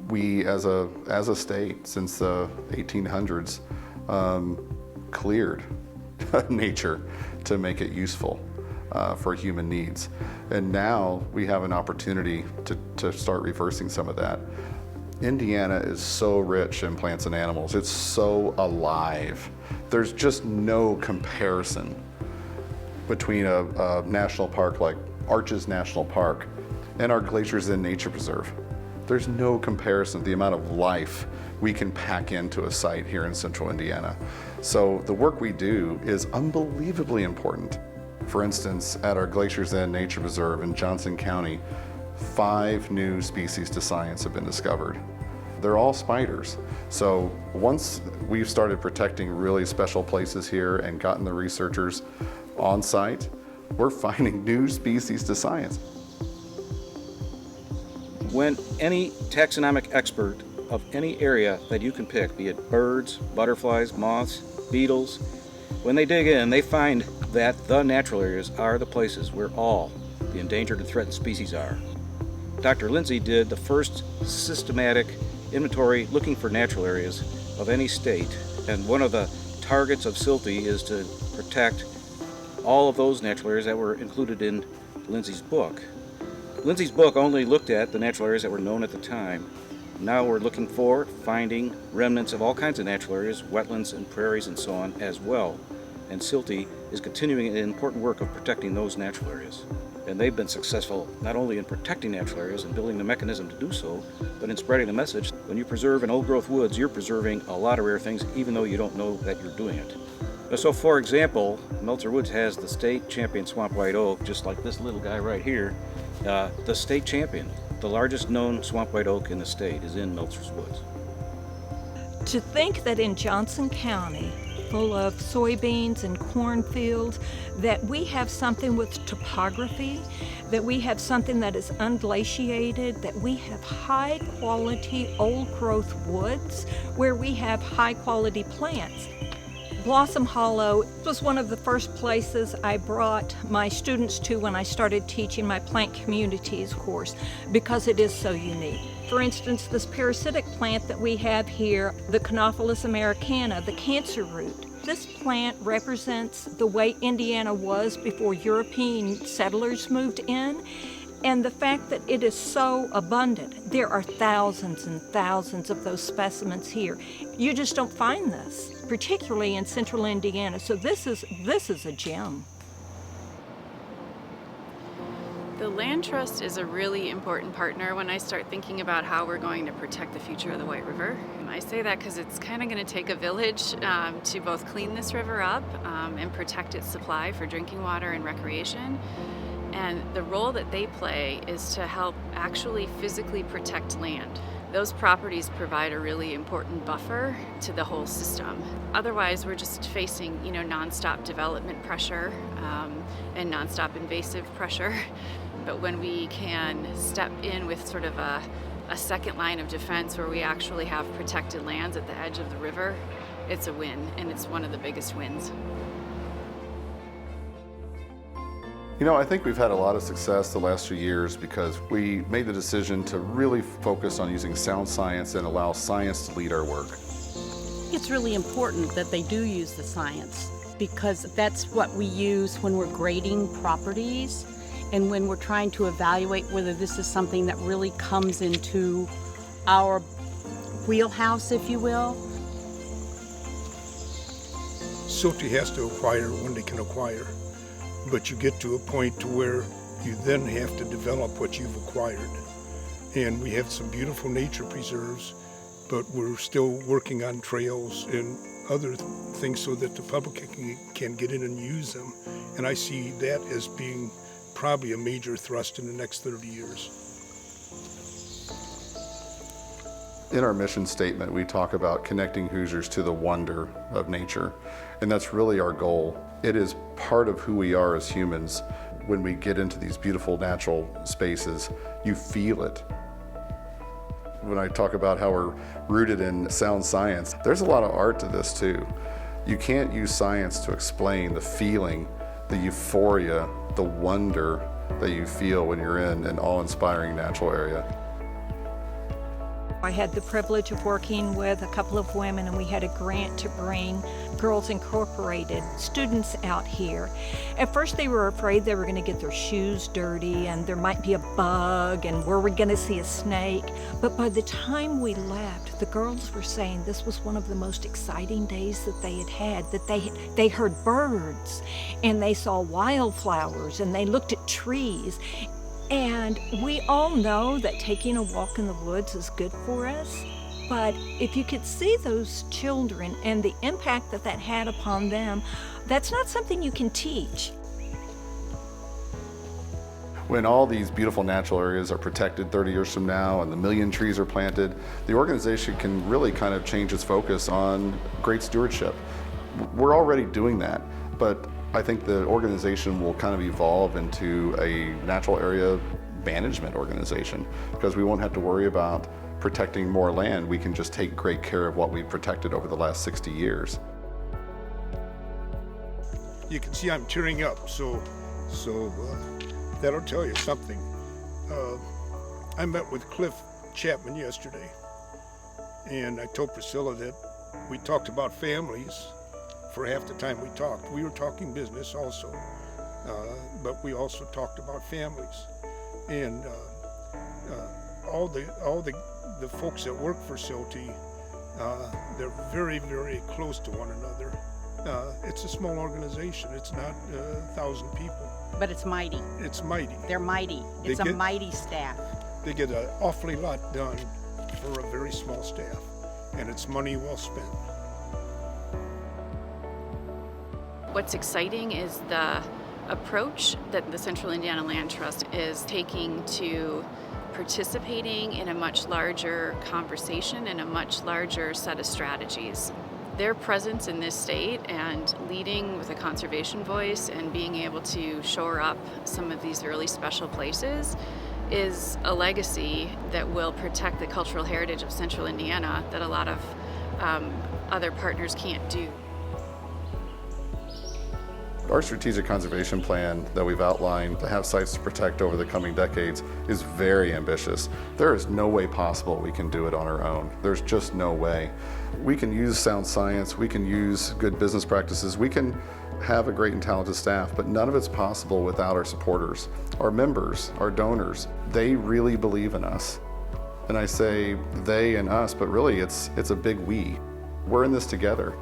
We, as a state, since the 1800s, cleared nature to make it useful for human needs. And now we have an opportunity to start reversing some of that. Indiana is so rich in plants and animals. It's so alive. There's just no comparison between a national park like Arches National Park and our Glaciers Inn Nature Preserve. There's no comparison to the amount of life we can pack into a site here in central Indiana. So the work we do is unbelievably important. For instance, at our Glaciers Inn Nature Preserve in Johnson County, 5 new species to science have been discovered. They're all spiders. So once we've started protecting really special places here and gotten the researchers on site, we're finding new species to science. When any taxonomic expert of any area that you can pick, be it birds, butterflies, moths, beetles, when they dig in, they find that the natural areas are the places where all the endangered and threatened species are. Dr. Lindsay did the first systematic inventory looking for natural areas of any state, and one of the targets of SILTE is to protect all of those natural areas that were included in Lindsay's book. Lindsay's book only looked at the natural areas that were known at the time. Now we're looking for finding remnants of all kinds of natural areas, wetlands and prairies and so on as well. And SILTE is continuing an important work of protecting those natural areas. And they've been successful not only in protecting natural areas and building the mechanism to do so, but in spreading the message. When you preserve an old-growth woods, you're preserving a lot of rare things, even though you don't know that you're doing it. So, for example, Meltzer Woods has the state champion swamp white oak, just like this little guy right here. The state champion, the largest known swamp white oak in the state, is in Meltzer's Woods. To think that in Johnson County, full of soybeans and cornfields, that we have something with topography, that we have something that is unglaciated, that we have high quality old growth woods, where we have high quality plants. Blossom Hollow was one of the first places I brought my students to when I started teaching my plant communities course, because it is so unique. For instance, this parasitic plant that we have here, the Canophilus americana, the cancer root. This plant represents the way Indiana was before European settlers moved in, and the fact that it is so abundant. There are thousands and thousands of those specimens here. You just don't find this, particularly in central Indiana. So this is a gem. The Land Trust is a really important partner when I start thinking about how we're going to protect the future of the White River. I say that because it's kind of going to take a village to both clean this river up and protect its supply for drinking water and recreation. And the role that they play is to help actually physically protect land. Those properties provide a really important buffer to the whole system. Otherwise, we're just facing, nonstop development pressure and nonstop invasive pressure. But when we can step in with sort of a second line of defense where we actually have protected lands at the edge of the river, it's a win, and it's one of the biggest wins. I think we've had a lot of success the last few years because we made the decision to really focus on using sound science and allow science to lead our work. It's really important that they do use the science, because that's what we use when we're grading properties and when we're trying to evaluate whether this is something that really comes into our wheelhouse, if you will. SILTE has to acquire when they can acquire. But you get to a point to where you then have to develop what you've acquired. And we have some beautiful nature preserves, but we're still working on trails and other things so that the public can get in and use them. And I see that as being probably a major thrust in the next 30 years. In our mission statement, we talk about connecting Hoosiers to the wonder of nature, and that's really our goal. It is part of who we are as humans. When we get into these beautiful natural spaces, you feel it. When I talk about how we're rooted in sound science, there's a lot of art to this too. You can't use science to explain the feeling, the euphoria, the wonder that you feel when you're in an awe-inspiring natural area. I had the privilege of working with a couple of women, and we had a grant to bring Girls Incorporated students out here. At first they were afraid they were going to get their shoes dirty and there might be a bug and were we going to see a snake. But by the time we left, the girls were saying this was one of the most exciting days that they had, that they heard birds and they saw wildflowers and they looked at trees. And we all know that taking a walk in the woods is good for us, but if you could see those children and the impact that that had upon them, that's not something you can teach. When all these beautiful natural areas are protected 30 years from now and the million trees are planted, the organization can really kind of change its focus on great stewardship. We're already doing that, but I think the organization will kind of evolve into a natural area management organization because we won't have to worry about protecting more land. We can just take great care of what we've protected over the last 60 years. You can see I'm tearing up, so that'll tell you something. I met with Cliff Chapman yesterday, and I told Priscilla that we talked about families. For half the time we talked, we were talking business also, but we also talked about families, and all the folks that work for Silty, they're very, very close to one another. It's a small organization. It's not 1,000 people. But it's mighty. It's mighty. They're mighty. It's a mighty staff. They get an awfully lot done for a very small staff, and it's money well spent. What's exciting is the approach that the Central Indiana Land Trust is taking to participating in a much larger conversation and a much larger set of strategies. Their presence in this state and leading with a conservation voice and being able to shore up some of these really special places is a legacy that will protect the cultural heritage of Central Indiana that a lot of other partners can't do. Our strategic conservation plan that we've outlined to have sites to protect over the coming decades is very ambitious. There is no way possible we can do it on our own. There's just no way. We can use sound science, we can use good business practices, we can have a great and talented staff, but none of it's possible without our supporters, our members, our donors. They really believe in us. And I say they and us, but really it's a big we. We're in this together.